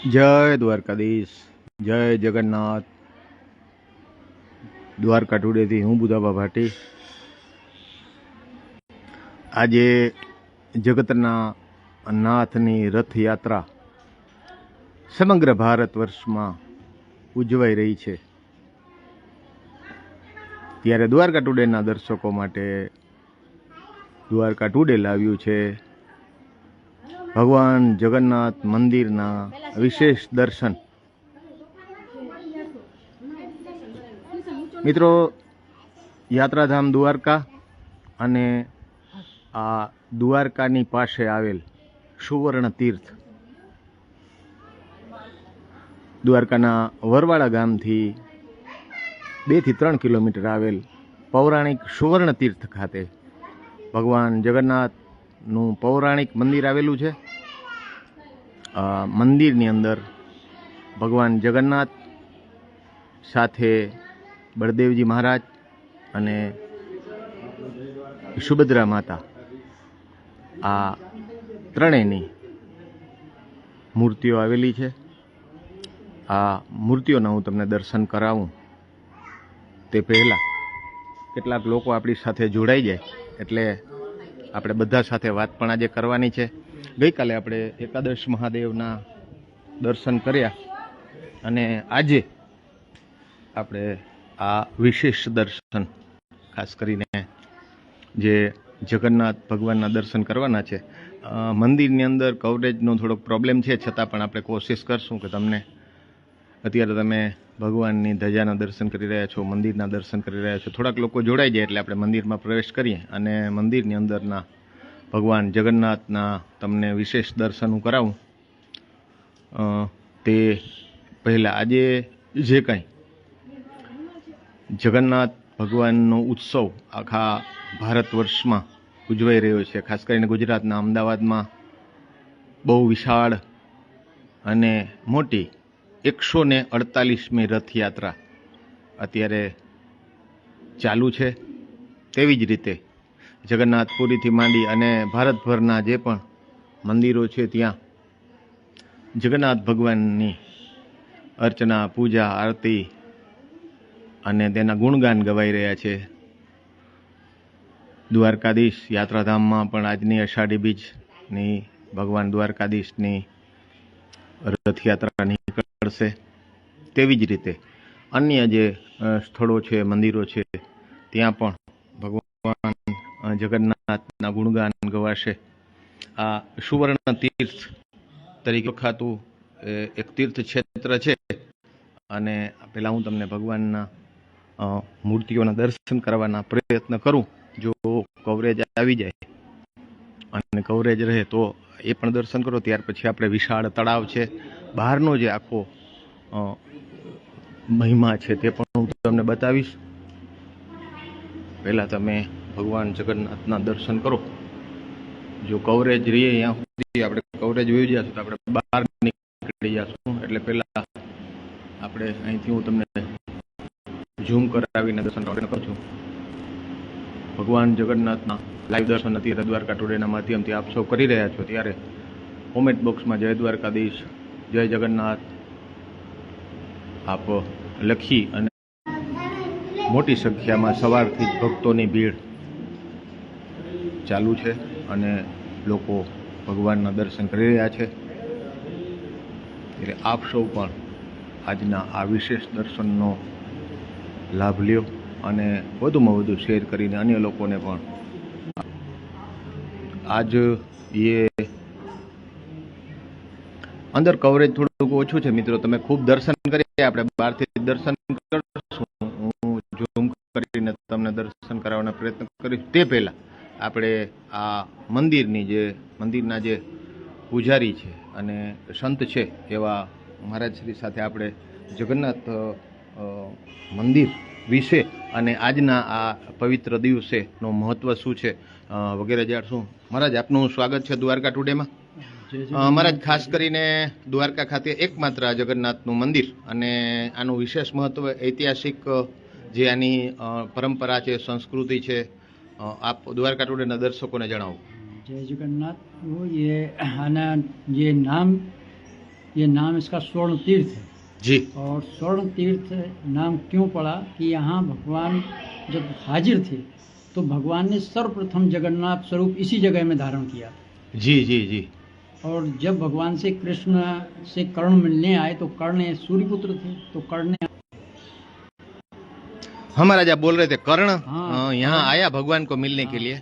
जय द्वारकाधीश, जय जगन्नाथ। द्वारका टुडे थी हूँ बुधाबा भाटी। આજે જગતના નાથની રથયાત્રા સમગ્ર ભારત વર્ષમાં ઉજવાઈ રહી છે, ત્યારે દ્વારકા ટુડેના દર્શકો માટે દ્વારકા ટુડે લાવ્યું છે ભગવાન જગન્નાથ મંદિરના વિશેષ દર્શન। મિત્રો, યાત્રાધામ દ્વારકા અને આ દ્વારકાની પાસે આવેલ સુવર્ણ તીર્થ દ્વારકાના વરવાડા ગામથી 2 થી 3 કિલોમીટર આવેલ પૌરાણિક સુવર્ણ તીર્થ ખાતે ભગવાન જગન્નાથનું પૌરાણિક મંદિર આવેલું છે। મંદિરની અંદર ભગવાન જગન્નાથ સાથે બળદેવજી મહારાજ અને સુભદ્રા માતા આ ત્રણેયની મૂર્તિઓ આવેલી છે। આ મૂર્તિઓના હું તમને દર્શન કરાવું તે પહેલાં કેટલાક લોકો આપણી સાથે જોડાઈ જાય એટલે આપણે બધા સાથે વાત પણ આજે કરવાની છે। ગઈકાલે આપણે એકાદશ મહાદેવના દર્શન કર્યા અને આજે આપણે આ વિશેષ દર્શન ખાસ કરીને જે જગન્નાથ ભગવાનના દર્શન કરવાના છે। મંદિરની અંદર કવરેજનો થોડોક પ્રોબ્લેમ છે, છતાં પણ આપણે કોશિશ કરશું કે તમને અત્યારે તમે ભગવાનની ધજાના દર્શન કરી રહ્યા છો, મંદિરના દર્શન કરી રહ્યા છો, થોડાક લોકો જોડાઈ જાય એટલે આપણે મંદિરમાં પ્રવેશ કરીએ અને મંદિરની અંદરના ભગવાન જગન્નાથના તમને વિશેષ દર્શન હું કરાવું। તે પહેલાં આજે જે કંઈ જગન્નાથ ભગવાનનો ઉત્સવ આખા ભારત વર્ષમાં ઉજવાઈ રહ્યો છે, ખાસ કરીને ગુજરાતના અમદાવાદમાં બહુ વિશાળ અને મોટી 148મી રથયાત્રા અત્યારે ચાલુ છે। તેવી જ રીતે જગન્નાથપુરીથી માંડી અને ભારતભરના જે પણ મંદિરો છે ત્યાં જગન્નાથ ભગવાનની અર્ચના, પૂજા, આરતી અને તેના ગુણગાન ગવાઈ રહ્યા છે। દ્વારકાધીશ યાત્રાધામમાં પણ આજની અષાઢી બીજની ભગવાન દ્વારકાધીશની રથયાત્રા નીકળશે। તેવી જ રીતે અન્ય જે સ્થળો છે, મંદિરો છે, ત્યાં પણ ભગવાન જગન્નાથના ગુણગાન ગવાશે। આ સુવર્ણ તીર્થ તરીકે ઓળખાતું એક તીર્થ ક્ષેત્ર છે અને પહેલાં હું તમને ભગવાનના મૂર્તિઓના દર્શન કરવાના પ્રયત્ન કરું। જો કવરેજ આવી જાય અને કવરેજ રહે તો એ પણ દર્શન કરો। ત્યાર પછી આપણે વિશાળ તળાવ છે, બહારનો જે આખો મહિમા છે તે પણ હું તમને બતાવીશ। પહેલાં તમે ભગવાન જગન્નાથના દર્શન કરો। જો કવરેજ રહીએ ત્યાં સુધી આપણે કવરેજ વહી જશું તો આપણે બહાર નીકળી જશું, એટલે પહેલાં આપણે અહીંથી હું તમને ઝૂમ કરાવીને દર્શન કરું છું। ભગવાન જગન્નાથના લાઈવ દર્શન અત્યારે દ્વારકા ટુડેના માધ્યમથી આપ સૌ કરી રહ્યા છો, ત્યારે કોમેન્ટ બોક્સમાં જય દ્વારકાધીશ, જય જગન્નાથ આપ લખી અને મોટી સંખ્યામાં સવારથી જ ભક્તોની ભીડ ચાલુ છે અને લોકો ભગવાનના દર્શન કરી રહ્યા છે। ત્યારે આપ સૌ પણ આજના આ વિશેષ દર્શનનો લાભ લ્યો અને વધુમાં વધુ શેર કરીને અન્ય લોકોને પણ। આજ એ અંદર કવરેજ થોડુંક ઓછું છે મિત્રો, તમે ખૂબ દર્શન કરીએ, આપણે બહારથી દર્શન કરશું, હું ઝૂમ કરીને તમને દર્શન કરાવવાનો પ્રયત્ન કરીશ। તે પહેલાં આપણે આ મંદિરના જે પૂજારી છે અને સંત છે એવા મહારાજ શ્રી સાથે આપણે જગન્નાથ મંદિર વિશે અને આજના આ પવિત્ર દિવસેનો મહત્વ શું છે વગેરે જાણશું। મહારાજ, આપનું સ્વાગત છે દ્વારકા ટુડેમાં। મહારાજ, ખાસ કરીને દ્વારકા ખાતે એકમાત્ર જગન્નાથનું મંદિર અને આનું વિશેષ મહત્વ, ઐતિહાસિક જે આની પરંપરા છે, સંસ્કૃતિ છે, આપ દ્વારકા ટુડેના દર્શકોને જણાવો। जय जगन्नाथ। ये आना ये नाम ये नाम इसका स्वर्ण तीर्थ है। जी और स्वर्ण तीर्थ नाम क्यों पड़ा कि यहाँ भगवान जब हाजिर थे तो भगवान ने सर्वप्रथम जगन्नाथ स्वरूप इसी जगह में धारण किया। जी जी जी। और जब भगवान से कृष्ण से कर्ण मिलने आए तो कर्ण सूर्यपुत्र थे, तो कर्ण ने हम महाराज आप बोल रहे थे कर्ण हाँ, यहाँ कर्ण- आया भगवान को मिलने के लिए।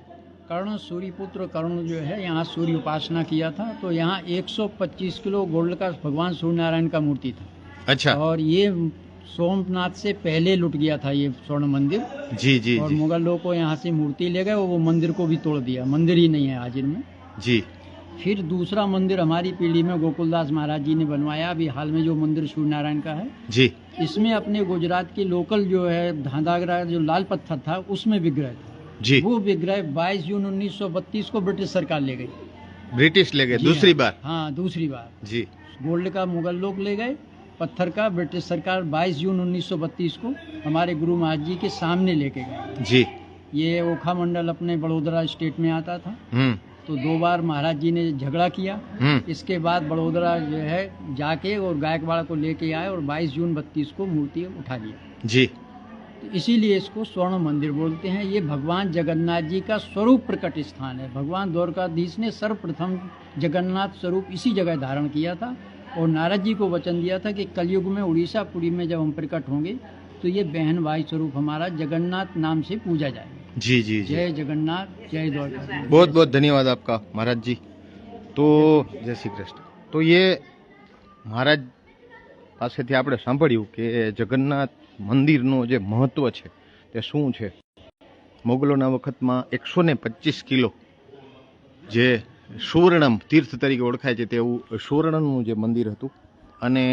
कर्ण सूर्यपुत्र कर्ण जो है यहाँ सूर्य उपासना किया था, तो यहाँ 125 किलो गोल्ड का भगवान सूर्य नारायण का मूर्ति था। अच्छा। और ये सोमनाथ से पहले लुट गया था ये स्वर्ण मंदिर। जी जी और जी मुगल लोग को यहाँ से मूर्ति ले गए और वो मंदिर को भी तोड़ दिया, मंदिर ही नहीं है हाजिर में। जी। फिर दूसरा मंदिर हमारी पीढ़ी में गोकुलदास महाराज जी ने बनवाया, अभी हाल में जो मंदिर सूर्य नारायण का है जी। इसमें अपने गुजरात के लोकल जो है धांधागरा जो लाल पत्थर था उसमें विग्रह था जी। वो विग्रह 22 जून 1932 को ब्रिटिश सरकार ले गई। ब्रिटिश ले गए जी दूसरी हाँ, बार। हाँ दूसरी बार। जी। गोल्ड का मुगल लोग ले गए, पत्थर का ब्रिटिश सरकार 22 जून 1932 को हमारे गुरु महाराज जी के सामने लेके गए। जी। ये ओखा मंडल अपने बड़ोदरा स्टेट में आता था, तो 2 बार महाराज जी ने झगड़ा किया। इसके बाद बड़ोदरा जो है जाके और गायकवाड़ को लेके आए और 22 जून 32 को मूर्ति उठा लिया। जी। तो इसीलिए इसको स्वर्ण मंदिर बोलते हैं। ये भगवान जगन्नाथ जी का स्वरूप प्रकट स्थान है। भगवान द्वारकाधीश ने सर्वप्रथम जगन्नाथ स्वरूप इसी जगह धारण किया था और नारद जी को वचन दिया था कि कलयुग में उड़ीसा पुरी में जब हम प्रकट होंगे तो ये बहन भाई स्वरूप हमारा जगन्नाथ नाम से पूजा जाएगा। जी जी जी। जय जगन्नाथ, जय द्वारका। बहुत बहुत धन्यवाद आपका महाराज जी। तो जय श्री कृष्ण। तो ये મહારાજ પાસેથી આપણે સાંભળ્યું કે જગન્નાથ મંદિરનું જે મહત્વ છે તે શું છે. મોગલોના વખતમાં 125 કિલો જે સુવર્ણમ તીર્થ તરીકે ઓળખાય છે તેવું સુવર્ણનું જે મંદિર હતું અને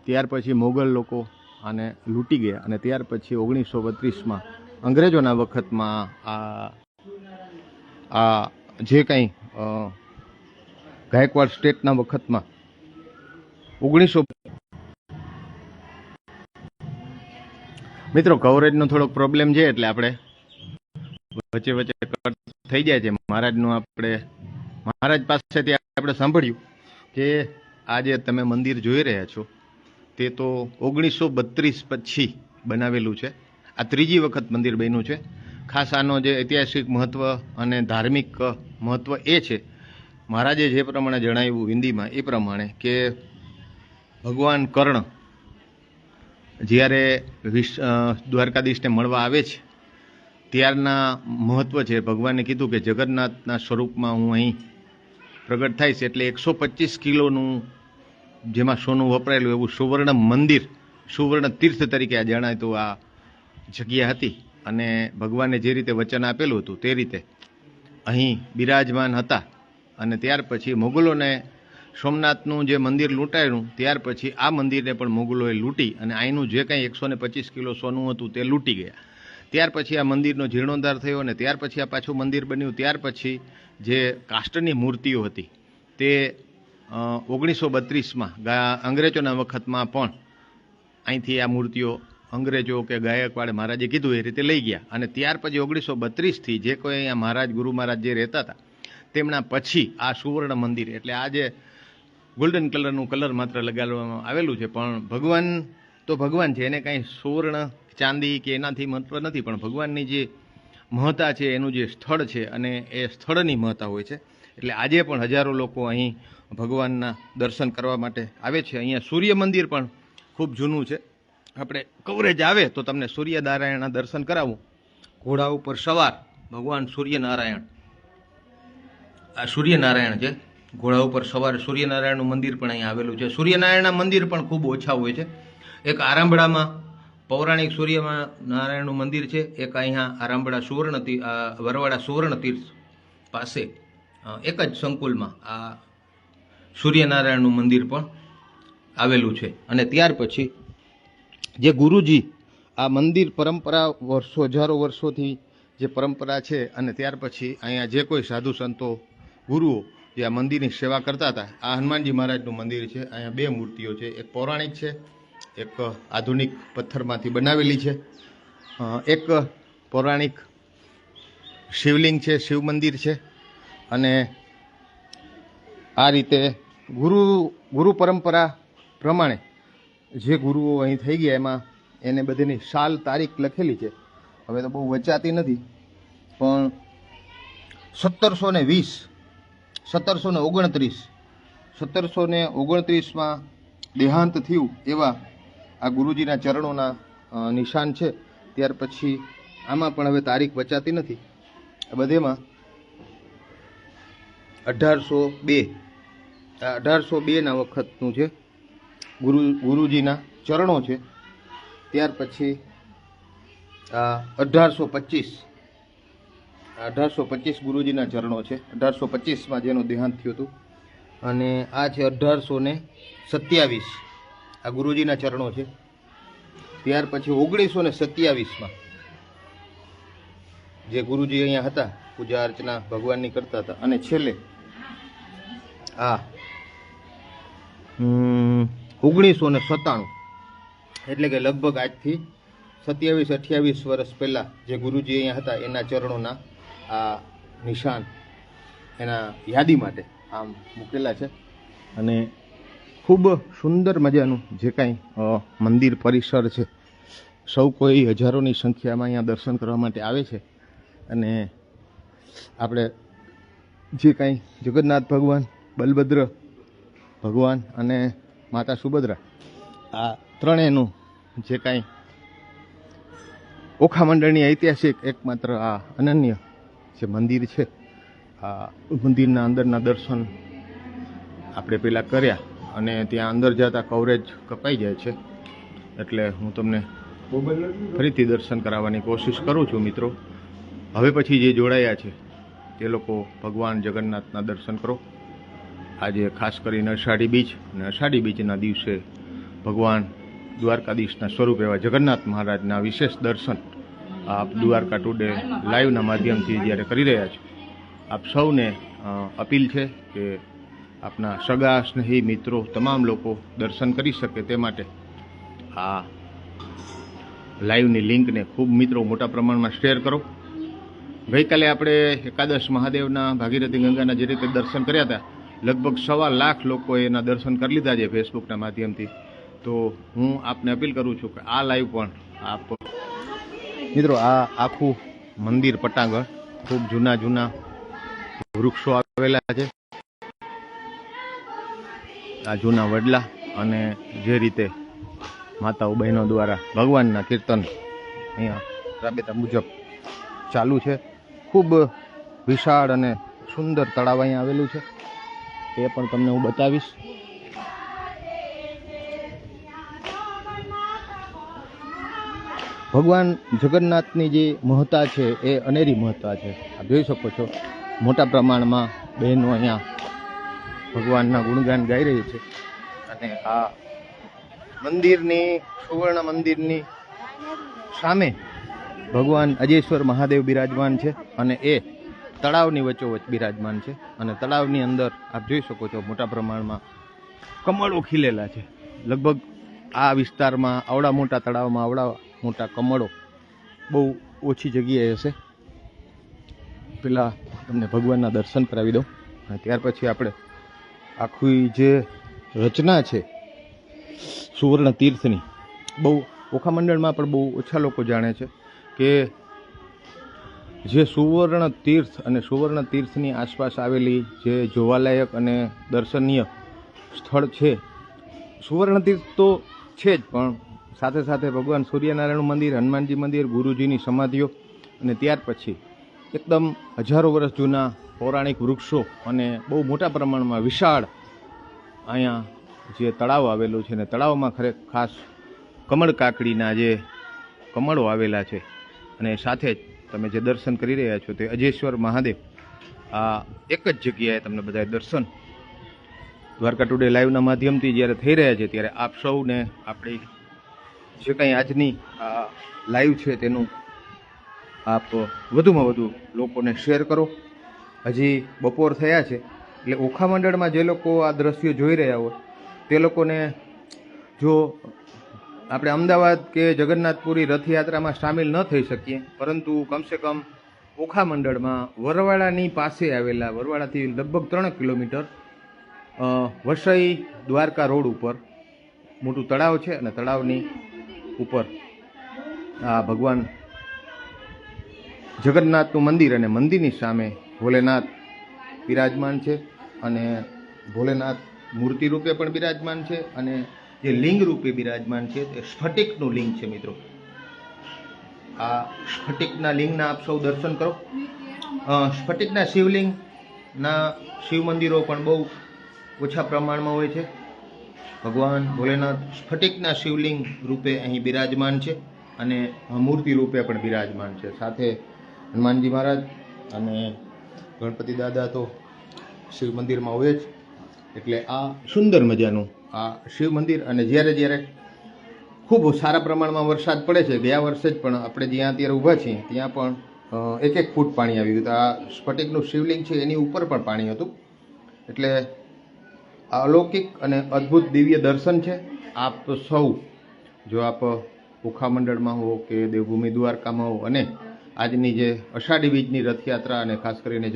ત્યાર પછી મોગલ લોકો આને લૂંટી ગયા અને ત્યાર પછી 1932માં અંગ્રેજોના વખતમાં આ જે કંઈ ગાયકવાડ સ્ટેટના વખતમાં 1900 મિત્રો કવરેજનો થોડોક પ્રોબ્લેમ છે એટલે આપણે વચ્ચે વચ્ચે કટ થઈ જાય છે. મહારાજનું આપણે મહારાજ પાસેથી આપણે સાંભળ્યું કે આ જે તમે મંદિર જોઈ રહ્યા છો તે તો 1932 પછી બનાવેલું છે. આ ત્રીજી વખત મંદિર બન્યું છે. ખાસ આનો જે ઐતિહાસિક મહત્વ અને ધાર્મિક મહત્વ એ છે મહારાજે જે પ્રમાણે જણાવ્યું હિન્દીમાં એ પ્રમાણે કે ભગવાન કર્ણ જ્યારે દ્વારકાધીશને મળવા આવે છે ત્યારના મહત્વ છે. ભગવાને કીધું કે જગન્નાથના સ્વરૂપમાં હું અહીં પ્રગટ થઈશ એટલે 125 કિલોનું જેમાં સોનું વપરાયેલું એવું સુવર્ણ મંદિર, સુવર્ણ તીર્થ તરીકે આ જણાયતું આ જગ્યા હતી અને ભગવાને જે રીતે વચન આપેલું હતું તે રીતે અહીં બિરાજમાન હતા. અને ત્યાર પછી મોગલોને સોમનાથનું જે મંદિર લૂંટાયું ત્યાર પછી આ મંદિરને પણ મોગલોએ લૂંટી અને અહીંનું જે કંઈ 125 કિલો સોનું હતું તે લૂંટી ગયા. ત્યાર પછી આ મંદિરનો જીર્ણોદ્ધાર થયો અને ત્યાર પછી આ પાછું મંદિર બન્યું. ત્યાર પછી જે કાષ્ટની મૂર્તિઓ હતી તે 1932માં અંગ્રેજોના વખતમાં પણ અહીંથી આ મૂર્તિઓ અંગ્રેજો કે ગાયકવાડ મહારાજે કીધું એ રીતે લઈ ગયા. અને ત્યાર પછી 1932થી જે કોઈ અહીંયા મહારાજ ગુરુ મહારાજ જે રહેતા હતા તેમના પછી આ સુવર્ણ મંદિર એટલે આ જે ગોલ્ડન કલરનું કલર માત્ર લગાડવામાં આવેલું છે પણ ભગવાન તો ભગવાન છે, એને કાંઈ સુવર્ણ ચાંદી કે એનાથી મહત્વ નથી. પણ ભગવાનની જે મહત્તા છે એનું જે સ્થળ છે અને એ સ્થળની મહત્તા હોય છે. એટલે આજે પણ હજારો લોકો અહીં ભગવાનના દર્શન કરવા માટે આવે છે. અહીંયા સૂર્ય મંદિર પણ ખૂબ જૂનું છે. આપણે કવરેજ આવે તો તમને સૂર્યનારાયણના દર્શન કરાવું. ઘોડા ઉપર સવાર ભગવાન સૂર્યનારાયણ, આ સૂર્યનારાયણ છે. ઘોડા ઉપર સવાર સૂર્યનારાયણનું મંદિર પણ અહીંયા આવેલું છે. સૂર્યનારાયણના મંદિર પણ ખૂબ ઓછા હોય છે. એક આરામબાડામાં પૌરાણિક સૂર્યનારાયણનું મંદિર છે. એક અહીંયા આરામબાડા વરવાડા સુવર્ણ તીર્થ પાસે એક જ સંકુલમાં આ સૂર્યનારાયણનું મંદિર પણ આવેલું છે. અને ત્યાર પછી જે ગુરુજી આ મંદિર પરંપરા હજારો વર્ષોથી જે પરંપરા છે અને ત્યાર પછી અહીંયા જે કોઈ સાધુ સંતો ગુરુઓ જે આ મંદિરની સેવા કરતા હતા. આ હનુમાનજી મહારાજનું મંદિર છે. અહીંયા 2 મૂર્તિઓ છે, એક પૌરાણિક છે, એક આધુનિક પથ્થરમાંથી બનાવેલી છે. એક પૌરાણિક શિવલિંગ છે, શિવ મંદિર છે. અને આ રીતે ગુરુ પરંપરા પ્રમાણે જે ગુરુઓ અહીં થઈ ગયા એમાં એને બધીની સાલ તારીખ લખેલી છે. હવે તો બહુ વચાતી નથી, પણ 1729માં દેહાંત થયું એવા આ ગુરુજીના ચરણોના નિશાન છે. ત્યાર પછી આમાં પણ હવે તારીખ વચાતી નથી. બધેમાં 1802ના વખતનું છે ગુરુજીના ચરણો છે. ત્યાર પછી 1825 ગુરુજીના ચરણો છે. 1825માં જેનું દેહાંત થયું હતું. અને આ છે 1827 આ ગુરુજીના ચરણો છે. ત્યાર પછી 1927માં જે ગુરુજી અહીંયા હતા, પૂજા અર્ચના ભગવાનની કરતા હતા. અને છેલ્લે આ 1997 એટલે કે લગભગ આજથી 27-28 વર્ષ પહેલાં જે ગુરુજી અહીંયા હતા એના ચરણોના આ નિશાન એના યાદી માટે આમ મૂકેલા છે. અને ખૂબ સુંદર મજાનું જે કાંઈ મંદિર પરિસર છે, સૌ કોઈ હજારોની સંખ્યામાં અહીંયા દર્શન કરવા માટે આવે છે. અને આપણે જે કાંઈ જગન્નાથ ભગવાન, બલભદ્ર ભગવાન અને માતા સુભદ્રા આ ત્રણેયનું જે કાંઈ ઓખા મંડળની ઐતિહાસિક એકમાત્ર આ અનન્ય જે મંદિર છે, આ મંદિરના અંદરના દર્શન આપણે પહેલાં કર્યા. અને ત્યાં અંદર જતા કવરેજ કપાઈ જાય છે, એટલે હું તમને ફરીથી દર્શન કરાવવાની કોશિશ કરું છું. મિત્રો, હવે પછી જે જોડાયા છે તે લોકો ભગવાન જગન્નાથના દર્શન કરો. આજે ખાસ કરીને અષાઢી બીજ, અને અષાઢી બીજના દિવસે ભગવાન દ્વારકાધીશના સ્વરૂપ એવા જગન્નાથ મહારાજના વિશેષ દર્શન આપ દ્વારકા ટુડે લાઈવના માધ્યમથી જ્યારે કરી રહ્યા છો, આપ સૌને અપીલ છે કે આપના સગા સ્નેહી મિત્રો તમામ લોકો દર્શન કરી શકે તે માટે આ લાઈવની લિંકને ખૂબ મિત્રો મોટા પ્રમાણમાં શેર કરો. ગઈકાલે આપણે એકાદશ મહાદેવના, ભાગીરથી ગંગાના જે રીતે દર્શન કર્યા હતા, લગભગ 1.25 લાખ લોકોએ એના દર્શન કરી લીધા છે ફેસબુકના માધ્યમથી. તો હું આપને અપીલ કરું છું કે આ લાઈવ પણ આપ મિત્રો, આ આખું મંદિર પટાંગણ ખૂબ જૂના વૃક્ષો આવેલા છે, આ જૂના વડલા, અને જે રીતે માતાઓ બહેનો દ્વારા ભગવાનના કીર્તન અહીંયા રાબેતા મુજબ ચાલુ છે. ખૂબ વિશાળ અને સુંદર તળાવ અહીંયા આવેલું છે, એ પણ તમને હું બતાવીશ. ભગવાન જગન્નાથની જે મહત્તા છે એ અનેરી મહત્તા છે. આપ જોઈ શકો છો મોટા પ્રમાણમાં બહેનો અહીંયા ભગવાનના ગુણગાન ગાઈ રહી છે. અને આ મંદિરની, સુવર્ણ મંદિરની સામે ભગવાન અજેશ્વર મહાદેવ બિરાજમાન છે, અને એ તળાવની વચ્ચોવચ્ચ બિરાજમાન છે. અને તળાવની અંદર આપ જોઈ શકો છો મોટા પ્રમાણમાં કમળો ખીલેલા છે. લગભગ આ વિસ્તારમાં આવડા મોટા તળાવમાં આવડા મોટા કમળો બહુ ઓછી જગ્યાએ હશે. પેલા તમને ભગવાનના દર્શન કરાવી દઉં, અને ત્યાર પછી આપણે આખી જે રચના છે સુવર્ણ તીર્થની, બહુ ઓખા મંડળમાં પણ બહુ ઓછા લોકો જાણે છે કે જે સુવર્ણ તીર્થ અને સુવર્ણ તીર્થની આસપાસ આવેલી જે જોવાલાયક અને દર્શનીય સ્થળ છે. સુવર્ણ તીર્થ તો છે જ, પણ સાથે સાથે ભગવાન સૂર્યનારાયણનું મંદિર, હનુમાનજી મંદિર, ગુરુજીની સમાધિઓ, અને ત્યાર પછી એકદમ હજારો વર્ષ જૂના પૌરાણિક વૃક્ષો, અને બહુ મોટા પ્રમાણમાં વિશાળ અહીંયા જે તળાવ આવેલું છે. ને તળાવમાં ખાસ કમળ કાકડીના જે કમળો આવેલા છે. અને સાથે જ તમે જે દર્શન કરી રહ્યા છો તે અજેશ્વર મહાદેવ આ એક જ જગ્યાએ તમને બધા દર્શન દ્વારકા ટુડે લાઈવના માધ્યમથી જ્યારે થઈ રહ્યા છે, ત્યારે આપ સૌને આપણી જે કંઈ આજની આ લાઈવ છે તેનું આપ વધુમાં વધુ લોકોને શેર કરો. હજી બપોર થયા છે, એટલે ઓખા મંડળમાં જે લોકો આ દ્રશ્યો જોઈ રહ્યા હોય તે લોકોને જો આપણે અમદાવાદ કે જગન્નાથપુરી રથયાત્રામાં સામેલ ન થઈ શકીએ, પરંતુ કમસે કમ ઓખા મંડળમાં વરવાડાની પાસે આવેલા, વરવાડાથી લગભગ 3 કિલોમીટર વસઈ દ્વારકા રોડ ઉપર મોટું તળાવ છે અને તળાવની ઉપર આ ભગવાન જગન્નાથનું મંદિર અને મંદિરની સામે ભોલેનાથ બિરાજમાન છે અને ભોલેનાથ મૂર્તિ રૂપે પણ બિરાજમાન છે અને જે લિંગ રૂપે બિરાજમાન છે તે સ્ફટિકનું લિંગ છે મિત્રો. આ સ્ફટિકના લિંગના આપ સૌ દર્શન કરો. સ્ફટિકના શિવલિંગના શિવ મંદિરો પણ બહુ ઓછા પ્રમાણમાં હોય છે. ભગવાન ભોલેનાથ સ્ફટિકના શિવલિંગ રૂપે અહીં બિરાજમાન છે અને મૂર્તિ રૂપે પણ બિરાજમાન છે. સાથે હનુમાનજી મહારાજ અને ગણપતિ દાદા તો શિવ મંદિરમાં હોય જ. એટલે આ સુંદર મજાનું આ શિવ મંદિર. અને જ્યારે ખૂબ સારા પ્રમાણમાં વરસાદ પડે છે, ગયા વર્ષે જ પણ આપણે જ્યાં અત્યારે ઊભા છીએ ત્યાં પણ 1 ફૂટ પાણી આવ્યું હતું. આ સ્ફટિકનું શિવલિંગ છે એની ઉપર પણ પાણી હતું. એટલે આ અલૌકિક અને અદ્ભુત દિવ્ય દર્શન છે. આપ સૌ જો આપ ઓખા મંડળમાં હો કે દેવભૂમિ દ્વારકામાં હો અને આજની જે અષાઢી બીજની રથયાત્રા અને ખાસ કરીને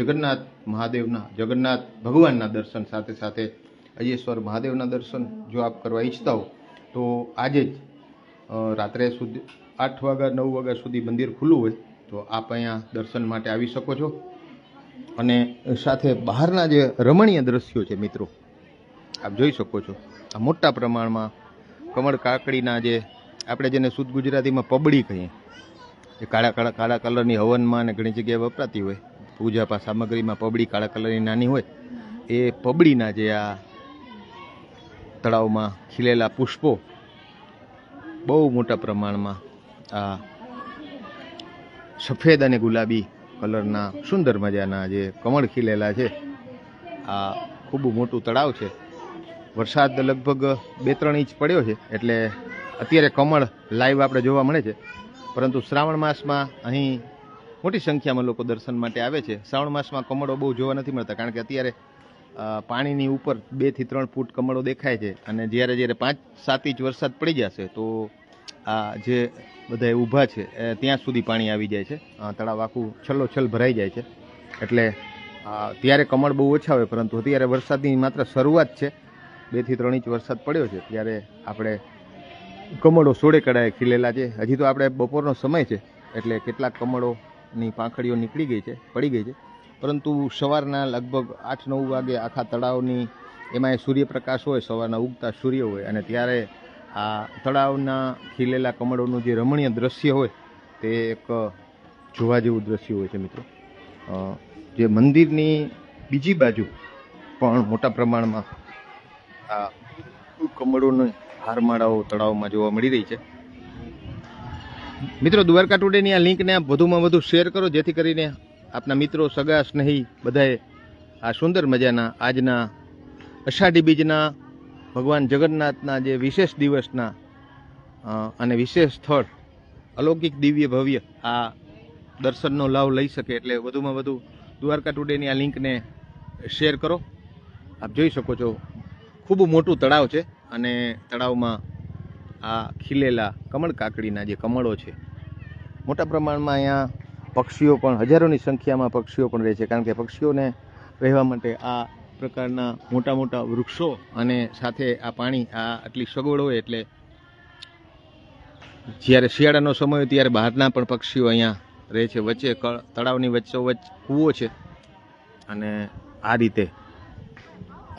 જગન્નાથ ભગવાનના દર્શન સાથે સાથે અયેશ્વર મહાદેવના દર્શન જો આપ કરવા ઈચ્છતા હો તો આજે જ રાત્રે સુધી 8 વાગ્યા 9 વાગ્યા સુધી મંદિર ખુલ્લું હોય તો આપ અહીંયા દર્શન માટે આવી શકો છો. અને સાથે બહારના જે રમણીય દ્રશ્યો છે મિત્રો આપ જોઈ શકો છો. આ મોટા પ્રમાણમાં કમળ કાકડીના જે આપણે જેને શુદ્ધ ગુજરાતીમાં પબડી કહીએ, એ કાળા કલરની હવનમાં અને ઘણી જગ્યાએ વપરાતી હોય પૂજા સામગ્રીમાં. પબડી કાળા કલરની નાની હોય, એ પબડીના જે આ તળાવમાં ખીલેલા પુષ્પો બહુ મોટા પ્રમાણમાં આ સફેદ અને ગુલાબી કલરના સુંદર મજાના જે કમળ ખીલેલા છે. આ ખૂબ મોટું તળાવ છે. વરસાદ લગભગ 2-3 ઇંચ પડ્યો છે એટલે અત્યારે કમળ લાઈવ આપણે જોવા મળે છે. પરંતુ શ્રાવણ માસમાં અહીં મોટી સંખ્યામાં લોકો દર્શન માટે આવે છે. શ્રાવણ માસમાં કમળો બહુ જોવા નથી મળતા કારણ કે અત્યારે પાણીની ઉપર 2 થી 3 ફૂટ કમળો દેખાય છે. અને જ્યારે 5-7 ઇંચ વરસાદ પડી જશે તો આ જે બધા ઊભા છે ત્યાં સુધી પાણી આવી જાય છે. તળાવ આખું છલોછલ ભરાઈ જાય છે. એટલે ત્યારે કમળ બહુ ઓછા હોય, પરંતુ અત્યારે વરસાદની માત્ર શરૂઆત છે. 2 થી 3 ઇંચ વરસાદ પડ્યો છે ત્યારે આપણે કમળો સોળે કળાએ ખીલેલા છે. હજી તો આપણે બપોરનો સમય છે એટલે કેટલાક કમળોની પાંખડીઓ નીકળી ગઈ છે, પડી ગઈ છે. પરંતુ સવારના લગભગ 8-9 વાગે આખા તળાવની એમાં સૂર્યપ્રકાશ હોય, સવારના ઉગતા સૂર્ય હોય અને ત્યારે આ તળાવના ખીલેલા કમળોનું જે રમણીય દ્રશ્ય હોય તે એક જોવા જેવું દ્રશ્ય હોય છે મિત્રો. જે મંદિરની બીજી બાજુ પણ મોટા પ્રમાણમાં આ કમળોની હારમાળાઓ તળાવમાં જોવા મળી રહી છે. મિત્રો, દ્વારકા ટુડેની આ લિંકને આપ વધુમાં વધુ શેર કરો જેથી કરીને આપના મિત્રો, સગા, સ્નેહી બધાએ આ સુંદર મજાના આજના અષાઢી બીજના ભગવાન જગન્નાથના જે વિશેષ દિવસના અને વિશેષ સ્થળ અલૌકિક દિવ્ય ભવ્ય આ દર્શનનો લાભ લઈ શકે. એટલે વધુમાં વધુ દ્વારકા ટુડેની આ લિંકને શેર કરો. આપ જોઈ શકો છો ખૂબ મોટું તળાવ છે અને તળાવમાં આ ખીલેલા કમળ કાકડીના જે કમળો છે, મોટા પ્રમાણમાં અહીંયા પક્ષીઓ પણ, હજારોની સંખ્યામાં પક્ષીઓ પણ રહે છે. કારણ કે પક્ષીઓને રહેવા માટે આ પ્રકારના મોટા મોટા વૃક્ષો અને સાથે આ પાણી, આ આટલી સગવડ હોય એટલે જ્યારે શિયાળાનો સમય હોય ત્યારે બહારના પણ પક્ષીઓ અહીંયા રહે છે. વચ્ચે તળાવની વચ્ચોવચ્ચ કૂવો છે અને આ રીતે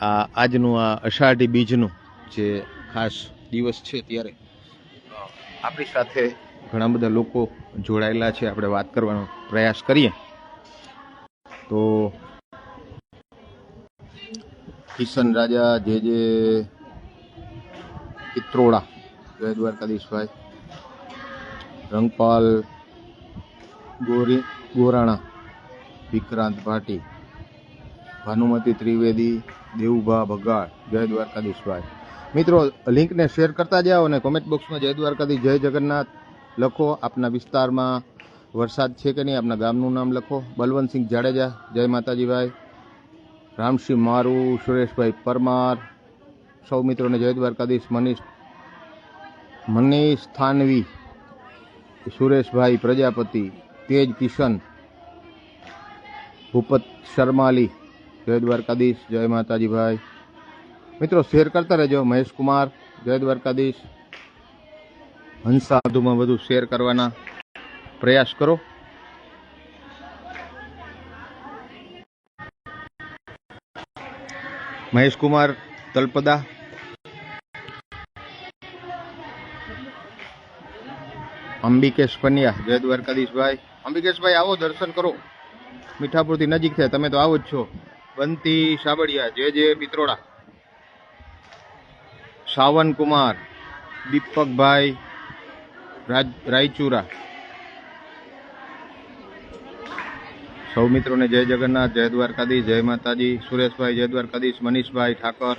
આજનું આ અષાઢી બીજનું જે ખાસ દિવસ છે ત્યારે આપણી સાથે ઘણા બધા લોકો જોડાયેલા છે. આપણે વાત કરવાનો પ્રયાસ કરીએ તો કિશન રાજા જે પિત્રોડા, જય દ્વારકાધીશભાઈ, રંગપાલ ગોરાણા, વિક્રાંત ભાટી, ભાનુમતી ત્રિવેદી, દેવુભા ભગાડ, જય દ્વારકાધીશભાઈ. મિત્રો, લિંકને શેર કરતા જાઓ અને કોમેન્ટ બોક્સમાં જય દ્વારકાધીશ, જય જગન્નાથ લખો. આપના વિસ્તારમાં વરસાદ છે કે નહીં, આપના ગામનું નામ લખો. બલવંતસિંહ જાડેજા, જય માતાજીભાઈ. રામસિંહ મારું, સુરેશભાઈ પરમાર, સૌ મિત્રોને જય દ્વારકાધીશ. મનીષ થાનવી, સુરેશભાઈ પ્રજાપતિ, તેજ કિશન, ભૂપત શર્માલી, જય દ્વારકાધીશ, જય માતાજીભાઈ. મિત્રો શેર કરતા રહેજો. મહેશ કુમાર, જય દ્વારકાધીશ, હંસા, વધુમાં વધુ શેર કરવાના પ્રયાસ કરો. મહેશ કુમાર તલપદા, અંબિકેશ પન્યા, જય દ્વારકાધીશભાઈ. અંબિકેશભાઈ આવો, દર્શન કરો. મીઠાપુરથી નજીક છે, તમે તો આવો જ છો. બંતી સાબડિયા, જે પિત્રોડા, સાવન કુમાર, દીપકભાઈ રાયચુરા, સૌ મિત્રોને જય જગન્નાથ, જય દ્વારકાધીશ, જય માતાજી. સુરેશભાઈ જય દ્વારકાધીશ, મનીષભાઈ ઠાકર,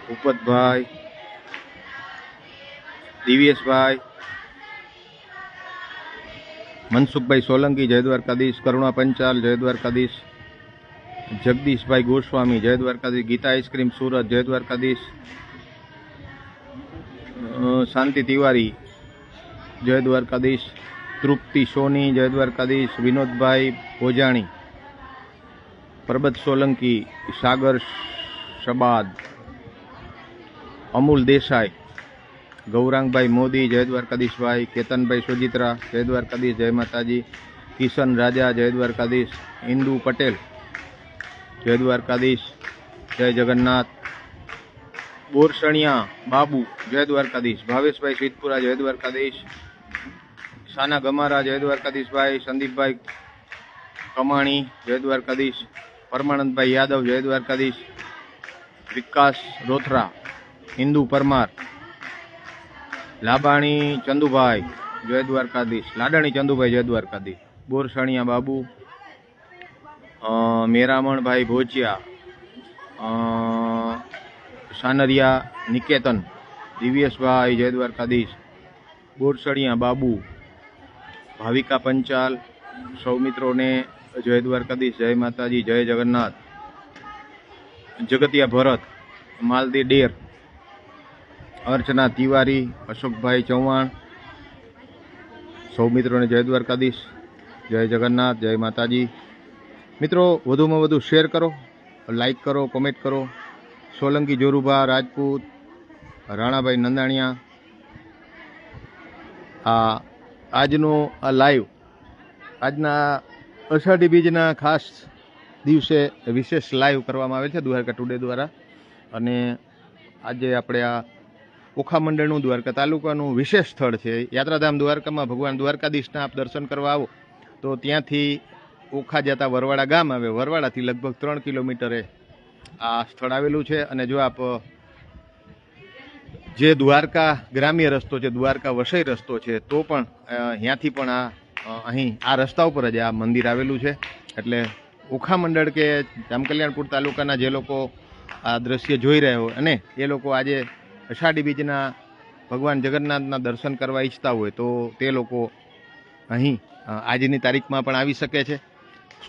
ભૂપતભાઈ, દિવ્યેશભાઈ, મનસુખભાઈ સોલંકી, જય દ્વારકાધીશ. કરુણા પંચાલ, જય દ્વારકાધીશ. જગદીશભાઈ ગોસ્વામી, જય દ્વારકાધીશ. ગીતા આઈસ્ક્રીમ સુરત, જય દ્વારકાધીશ. શાંતિ તિવારી, જય દ્વારકાધીશ. તૃપ્તિ સોની, જય દ્વારકાધીશ. વિનોદભાઈ ભોજાણી, પરબત સોલંકી, સાગર શબાદ, અમૂલ દેસાઈ, ગૌરાંગભાઈ મોદી, જય દ્વારકાધીશભાઈ. કેતનભાઈ સોજિત્રા, જય દ્વારકાધીશ, જય માતાજી. કિશન રાજા, જય દ્વારકાધીશ. ઇન્દુ પટેલ, જય દ્વારકાધીશ, જય જગન્નાથ. બોરસણિયા બાબુ, જય દ્વારકાધીશ. ભાવેશભાઈ સિદ્ધપુરા, જય દ્વારકાધીશ. સાના ગમારા, જય દ્વારકાધીશભાઈ. સંદીપભાઈ કમાણી, જય દ્વારકાધીશ. પરમાનંદભાઈ યાદવ, જય દ્વારકાધીશ. વિકાસ રોથરા, હિન્દુ પરમાર, લાબાણી ચંદુભાઈ, જય દ્વારકાધીશ. લાડાણી ચંદુભાઈ, જય દ્વારકાધીશ. બોરસણિયા બાબુ, મેરામણભાઈ ભોજિયા, સાનરિયા નિકેતન, દિવ્યેશભાઈ, જય દ્વારકાધીશ. બોરસણિયા બાબુ, ભાવિકા પંચાલ, સૌ મિત્રોને જય દ્વારકાધીશ, જય માતાજી, જય જગન્નાથ. જગતિયા ભરત, માલદી ડેર, અર્ચના તિવારી, અશોકભાઈ ચૌહાણ, સૌ મિત્રોને જય દ્વારકાધીશ, જય જગન્નાથ, જય માતાજી. મિત્રો વધુમાં વધુ શેર કરો, લાઈક કરો, કોમેન્ટ કરો. સોલંકી જોરુભા રાજપૂત, રાણાભાઈ નંદાણીયા. આજનું આ લાઈવ, આજના અષાઢી બીજના ખાસ દિવસે વિશેષ લાઈવ કરવામાં આવેલ છે દ્વારકા ટુડે દ્વારા. અને આજે આપણે આ ઓખા મંડળનું દ્વારકા તાલુકાનું વિશેષ સ્થળ છે. યાત્રાધામ દ્વારકામાં ભગવાન દ્વારકાધીશના આપ દર્શન કરવા આવો તો ત્યાંથી ઓખા જતા વરવાડા ગામ આવે. વરવાડાથી લગભગ 3 કિલોમીટરે આ સ્થળ આવેલું છે. અને જો આપ જે દ્વારકા ગ્રામ્ય રસ્તો છે, દ્વારકા વસઈ રસ્તો છે, તો પણ ત્યાંથી પણ અહીં આ રસ્તા ઉપર જ આ મંદિર આવેલું છે. એટલે ઓખા મંડળ કે જામકલ્યાણપુર તાલુકાના જે લોકો આ દ્રશ્ય જોઈ રહ્યા હોય અને એ લોકો આજે અષાઢી બીજના ભગવાન જગન્નાથના દર્શન કરવા ઈચ્છતા હોય તો તે લોકો અહીં આજની તારીખમાં પણ આવી શકે છે.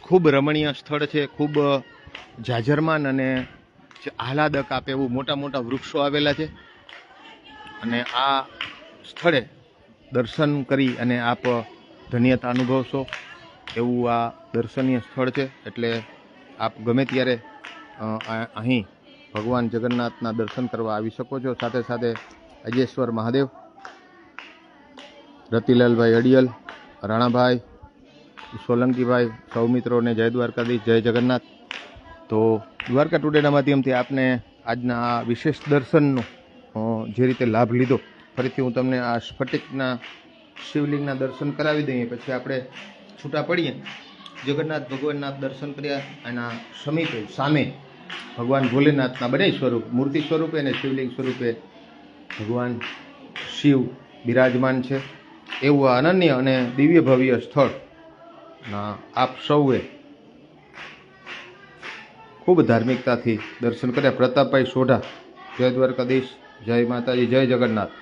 ખૂબ રમણીય સ્થળ છે, ખૂબ જાજરમાન અને આહલાદક આપે એવું મોટા મોટા વૃક્ષો આવેલા છે. અને આ સ્થળે દર્શન કરી અને આપ ધન્યતા અનુભવશો એવું આ દર્શનીય સ્થળ છે. એટલે આપ ગમે ત્યારે અહીં ભગવાન જગન્નાથના દર્શન કરવા આવી શકો છો. સાથે સાથે અજેશ્વર મહાદેવ, રતિલાલભાઈ અડિયલ, રાણાભાઈ સોલંકીભાઈ, સૌ મિત્રોને જય દ્વારકાધીશ, જય જગન્નાથ. તો દ્વારકા ટુડેના માધ્યમથી આપને આજના આ વિશેષ દર્શનનો જે રીતે લાભ લીધો, ફરીથી હું તમને આ સ્ફટિકના શિવલિંગના દર્શન કરાવી દઈએ, પછી આપણે છૂટા પડીએ. જગન્નાથ ભગવાનના દર્શન કર્યા, એના સમીપે સામે ભગવાન ભોલેનાથના બંને સ્વરૂપ, મૂર્તિ સ્વરૂપે અને શિવલિંગ સ્વરૂપે ભગવાન શિવ બિરાજમાન છે. એવું આ અનન્ય અને દિવ્ય ભવ્ય સ્થળ આપ સૌએ ખૂબ ધાર્મિકતાથી દર્શન કર્યા. પ્રતાપભાઈ સોઢા, જય દ્વારકાધીશ, જય માતાજી, જય જગન્નાથ.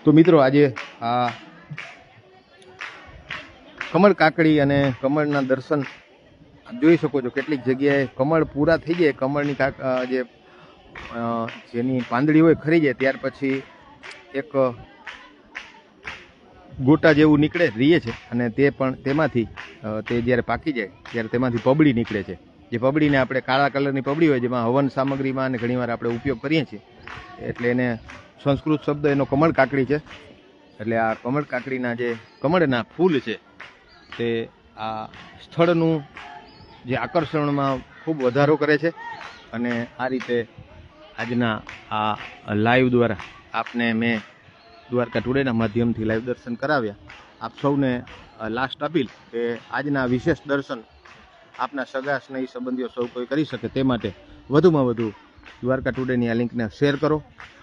તો મિત્રો આજે આ કમળ કાકડી અને કમળના દર્શન જોઈ શકો છો. કેટલીક જગ્યાએ કમળ પૂરા થઈ જાય, કમળની જેની પાંદડી હોય ખરી જાય, ત્યાર પછી એક ગોટા જેવું નીકળે રહીએ છે અને તે પણ તેમાંથી તે જ્યારે પાકી જાય ત્યારે તેમાંથી પબડી નીકળે છે. જે પબડીને આપણે કાળા કલરની પબડી હોય જેમાં હવન સામગ્રીમાં અને ઘણીવાર આપણે ઉપયોગ કરીએ છીએ, એટલે એને સંસ્કૃત શબ્દ એનો કમળ કાકડી છે. એટલે આ કમળ કાકડીના જે કમળના ફૂલ છે તે આ સ્થળનું જે આકર્ષણમાં ખૂબ વધારો કરે છે. અને આ રીતે આજના આ લાઈવ દ્વારા આપને મેં દ્વારકા ટુડેના માધ્યમથી લાઈવ દર્શન કરાવ્યા. આપ સૌને લાસ્ટ અપીલ કે આજના વિશેષ દર્શન આપના સગા સ્નેહી સંબંધીઓ સૌ કોઈ કરી શકે તે માટે વધુમાં વધુ દ્વારકા ટુડેની આ લિંકને શેર કરો.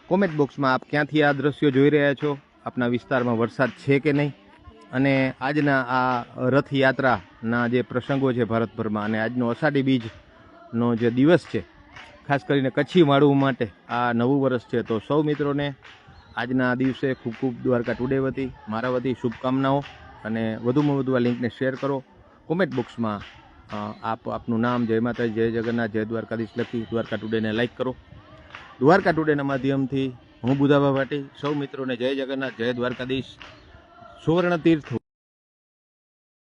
કોમેન્ટ બોક્સમાં આપ ક્યાંથી આ દ્રશ્યો જોઈ રહ્યા છો, આપના વિસ્તારમાં વરસાદ છે કે નહીં, અને આજના આ રથયાત્રાના જે પ્રસંગો છે ભારતભરમાં, અને આજનો અષાઢી બીજનો જે દિવસ છે, ખાસ કરીને કચ્છી માળું માટે આ નવું વર્ષ છે. તો સૌ મિત્રોને આજના દિવસે ખૂબ ખૂબ દ્વારકા ટુડે વતી મારા વતી શુભકામનાઓ. અને વધુમાં વધુ આ લિંકને શેર કરો. કોમેન્ટ બોક્સમાં આપનું નામ, જય માતાજી, જય જગન્નાથ, જય દ્વારકાધીશ લખી દ્વારકા ટુડેને લાઈક કરો. દ્વારકા ટુડેના માધ્યમથી હું બુધાભા ભાટી સૌ મિત્રોને જય જગન્નાથ, જય દ્વારકાધીશ. સુવર્ણ તીર્થ